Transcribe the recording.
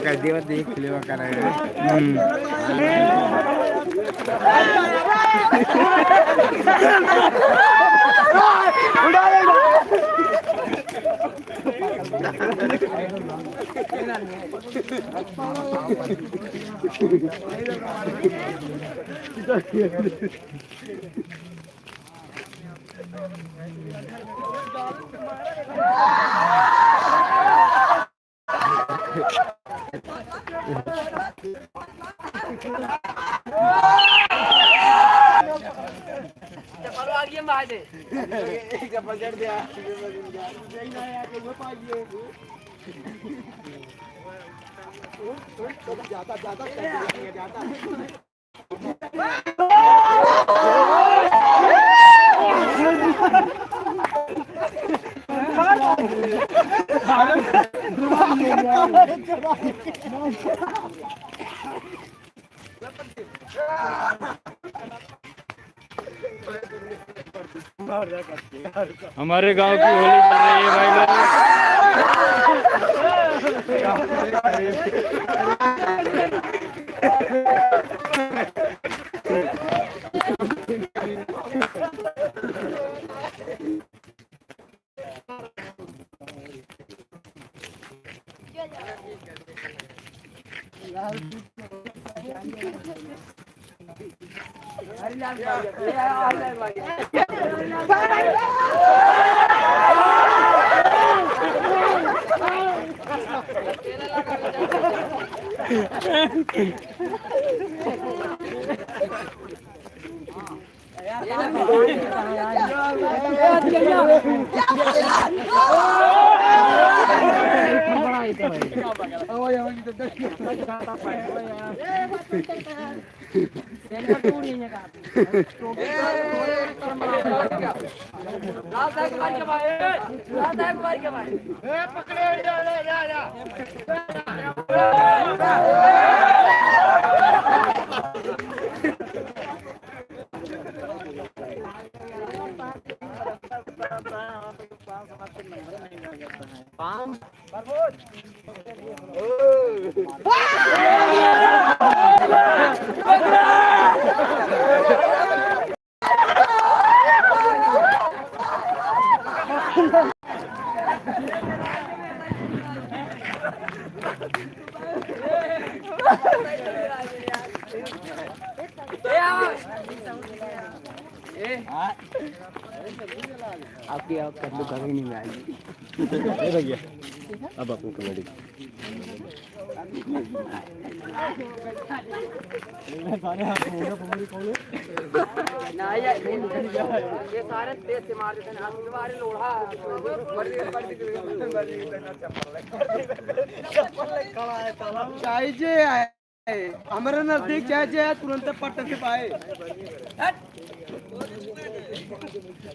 गर्दीवर देखील करायला हमारे गांव की होली चल रही है भाई लोग। आपकी कर लो कभी नहीं आएगी। भैया अब आपको कमेडी ये सारे तेज से मार देते हैं हमारे लोढ़ा हमारे नजदीक चाय तुरंत पट्ट से पाए